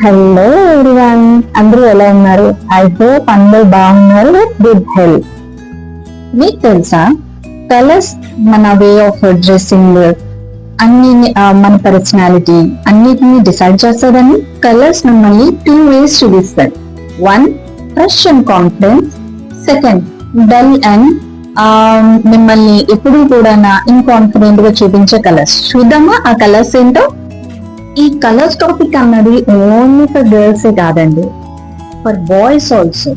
Hello everyone, అందరూ ఎలా ఉన్నారు? ఐ హోప్ అందరూ బాగున్నారు విత్ గుడ్ హెల్త్. మీకు తెలుసా, కలర్స్ మన వే ఆఫ్ డ్రెస్సింగ్ అన్ని మన పర్సనాలిటీ అన్నిటిని డిసైడ్ చేస్తుందని. కలర్స్ మిమ్మల్ని 2 ways చూపిస్తాయి. 1 fresh and confidence, second dull and మిమ్మల్ని ఎప్పుడు కూడా ఇన్కాన్ఫిడెంట్ గా చూపించే కలర్స్. చూద్దామా ఆ కలర్స్ ఏంటో? ఈ కలర్స్ టాపిక్ అన్నది ఓన్లీ ఫర్ గర్ల్స్ కాదండి, ఫర్ బాయ్స్ ఆల్సో.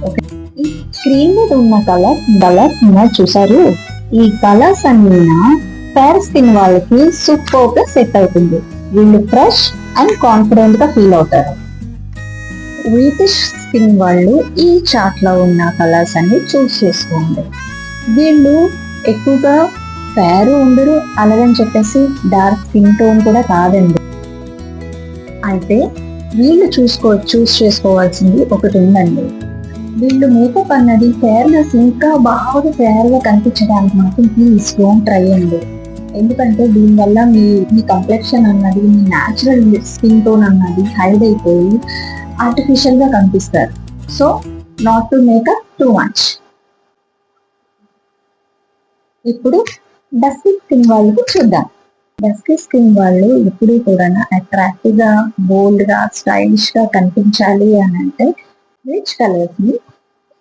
ఓకే, ఈ స్క్రీన్ మీద ఉన్న కలర్స్ చూసారు? ఈ కలర్స్ అన్ని ఫేర్ స్కిన్ వాళ్ళకి సూపర్ గా సెట్ అవుతుంది. వీళ్ళు ఫ్రెష్ అండ్ కాన్ఫిడెంట్ గా ఫీల్ అవుతారు. వీటిష్ స్కిన్ వాళ్ళు ఈ చార్ట్ లో ఉన్న కలర్స్ అన్ని చూస్ చేసుకోండి. వీళ్ళు ఎక్కువగా ఫేర్ ఉండరు, అలాగని చెప్పేసి డార్క్ స్కిన్ టోన్ కూడా కాదండి. అయితే వీళ్ళు చూస్ చేసుకోవాల్సింది ఒకటి ఉందండి. వీళ్ళు మేకప్ అన్నది ఫేర్నెస్ ఇంకా బాగా ఫేర్ గా కనిపించడానికి మాత్రం ప్లీజ్ డోంట్ ట్రై అండి. ఎందుకంటే దీనివల్ల మీ కంప్లెక్షన్ అన్నది, మీ న్యాచురల్ స్కిన్ టోన్ అన్నది హైడ్ అయిపోయి ఆర్టిఫిషియల్ గా కనిపిస్తారు. So not to make up too much. ఇప్పుడు డస్కీ స్కిన్ వాళ్ళకి చూద్దాం. డస్కీ స్కిన్ వాళ్ళు ఎప్పుడు కూడా అట్రాక్టివ్ గా, బోల్డ్ గా, స్టైలిష్ గా కనిపించాలి అని అంటే రిచ్ కలర్స్ ని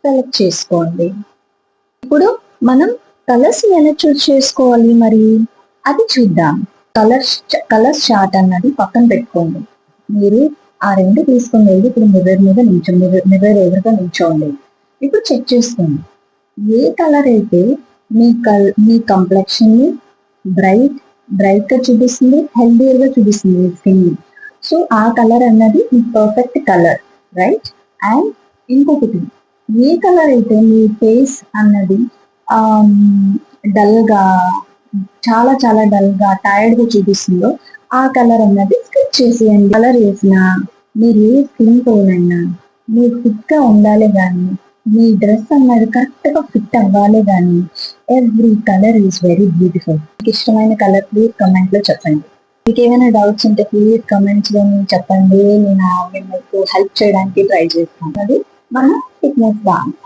సెలెక్ట్ చేసుకోండి. ఇప్పుడు మనం కలర్స్ ని ఎలా చూస్ చేసుకోవాలి మరి అది చూద్దాం. కలర్స్ చార్ట్ అన్నది పక్కన పెట్టుకోండి. మీరు ఆ రెండు తీసుకుని వెళ్ళి ఇప్పుడు మిర్రర్ ఎదురుగా నిల్చోండి. ఇప్పుడు చెక్ చేసుకోండి ఏ కలర్ అయితే మీ కంప్లెక్షన్ ని బ్రైట్ గా చూపిస్తుంది, హెల్దీయర్ గా చూపిస్తుంది మీ స్కిన్ ని. సో ఆ కలర్ అన్నది మీ పర్ఫెక్ట్ కలర్, రైట్? అండ్ ఇంకొకటి, ఏ కలర్ అయితే మీ ఫేస్ అన్నది డల్ గా, చాలా చాలా డల్ గా, టైర్డ్ గా చూపిస్తుందో ఆ కలర్ అన్నది స్కిప్ చేసేయండి. కలర్ వేసినా మీరు ఏ స్కిన్ టోన్ అయినా మీరు ఫిట్ గా ఉండాలి కానీ, మీ డ్రెస్ అన్నది కరెక్ట్ గా ఫిట్ అవ్వాలి కానీ, every colour is very beautiful. మీకు ఇష్టమైన కలర్ ప్లీజ్ కమెంట్ లో చెప్పండి. మీకు ఏమైనా డౌట్స్ ఉంటే ప్లీజ్ కమెంట్స్ లో చెప్పండి. నేను మీకు హెల్ప్ చేయడానికి ట్రై చేస్తాను. అది మన ఫిట్నెస్ డాన్స్.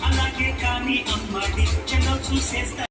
అలాగే కానీ అమ్మాడి చెన్నో చూసేస్తా.